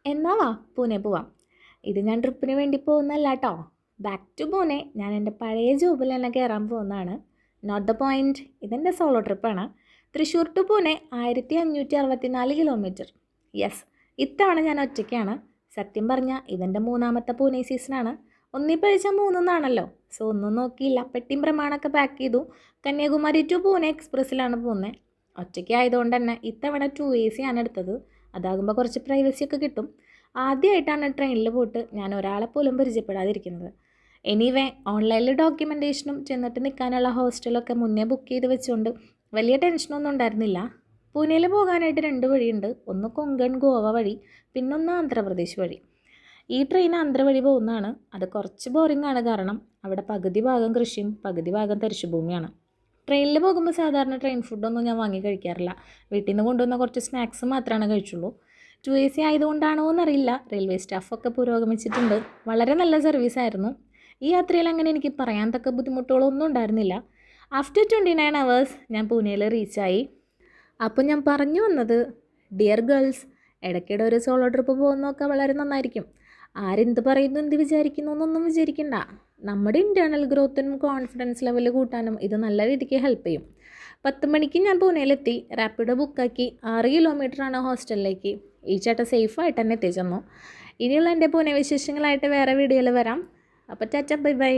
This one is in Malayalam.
എന്നാ വാ പൂനെ പോവാം. ഇത് ഞാൻ ട്രിപ്പിന് വേണ്ടി പോകുന്നല്ല കേട്ടോ. Back to Pune. ഞാൻ എൻ്റെ പഴയ ജോബിൽ തന്നെ കയറാൻ പോകുന്നതാണ്. Not the point. ഇതെൻ്റെ സോളോ ട്രിപ്പാണ്. Thrissur to Pune 1564 kilometre. Yes, ഇത്തവണ ഞാൻ ഒറ്റയ്ക്കാണ്. സത്യം പറഞ്ഞാൽ ഇതെൻ്റെ മൂന്നാമത്തെ പൂനെ സീസണാണ്. ഒന്നി പഴിച്ചാൽ മൂന്നൊന്നാണല്ലോ. സോ ഒന്നും നോക്കിയില്ല, പെട്ടിയും പ്രമാണമൊക്കെ പാക്ക് ചെയ്തു. കന്യാകുമാരി ടു പൂനെ എക്സ്പ്രസ്സിലാണ് പോകുന്നത്. ഒറ്റയ്ക്ക് ആയതുകൊണ്ട് തന്നെ ഇത്തവണ 2AC ആണ് എടുത്തത്. അതാകുമ്പോൾ കുറച്ച് പ്രൈവസി ഒക്കെ കിട്ടും. ആദ്യമായിട്ടാണ് ട്രെയിനിൽ പോയിട്ട് ഞാൻ ഒരാളെ പോലും പരിചയപ്പെടാതിരിക്കുന്നത്. എനിവേ, ഓൺലൈനിൽ ഡോക്യുമെൻറ്റേഷനും ചെന്നിട്ട് നിൽക്കാനുള്ള ഹോസ്റ്റലൊക്കെ മുന്നേ ബുക്ക് ചെയ്ത് വെച്ചുകൊണ്ട് വലിയ ടെൻഷനൊന്നും ഉണ്ടായിരുന്നില്ല. പൂനെയിൽ പോകാനായിട്ട് 2 വഴിയുണ്ട്. ഒന്ന് കൊങ്കൺ ഗോവ വഴി, പിന്നൊന്ന് ആന്ധ്രാപ്രദേശ് വഴി. ഈ ട്രെയിൻ ആന്ധ്ര വഴി പോകുന്നതാണ്. അത് കുറച്ച് ബോറിംഗ് ആണ്, കാരണം അവിടെ പകുതി ഭാഗം കൃഷിയും പകുതി ഭാഗം തരിശുഭൂമിയാണ്. ട്രെയിനിൽ പോകുമ്പോൾ സാധാരണ ട്രെയിൻ ഫുഡൊന്നും ഞാൻ വാങ്ങി കഴിക്കാറില്ല. വീട്ടിൽ നിന്ന് കൊണ്ടുവന്ന കുറച്ച് സ്നാക്സ് മാത്രമാണ് കഴിച്ചുള്ളൂ. 2AC ആയതുകൊണ്ടാണോ എന്നറിയില്ല, റെയിൽവേ സ്റ്റാഫൊക്കെ പുരോഗമിച്ചിട്ടുണ്ട്. വളരെ നല്ല സർവീസായിരുന്നു. ഈ യാത്രയിൽ അങ്ങനെ എനിക്ക് പറയാൻ തക്ക ബുദ്ധിമുട്ടുകളൊന്നും ഉണ്ടായിരുന്നില്ല. ആഫ്റ്റർ 29 hours ഞാൻ പൂനെയിൽ റീച്ചായി. അപ്പോൾ ഞാൻ പറഞ്ഞു വന്നത്, ഡിയർ ഗേൾസ്, ഇടയ്ക്കിടെ ഒരു സോളോ ട്രിപ്പ് പോകുന്നതൊക്കെ വളരെ നന്നായിരിക്കും. ആരെന്ത് പറയുന്നു, എന്ത് വിചാരിക്കുന്നു എന്നൊന്നും വിചാരിക്കണ്ട. നമ്മുടെ ഇൻറ്റേർണൽ ഗ്രോത്തിനും കോൺഫിഡൻസ് ലെവൽ കൂട്ടാനും ഇത് നല്ല രീതിക്ക് ഹെൽപ്പ് ചെയ്യും. 10 മണിക്ക് ഞാൻ പൂനെയിലെത്തി. റാപ്പിഡോ ബുക്കാക്കി. 6 കിലോമീറ്ററാണ് ഹോസ്റ്റലിലേക്ക്. ഈ ചേട്ടൻ സേഫായിട്ട് തന്നെ എത്തിച്ചെന്നു. ഇനിയുള്ള എൻ്റെ പൂനെ വിശേഷങ്ങളായിട്ട് വേറെ വീഡിയോയിൽ വരാം. അപ്പോൾ ടാറ്റ, ബൈ ബൈ.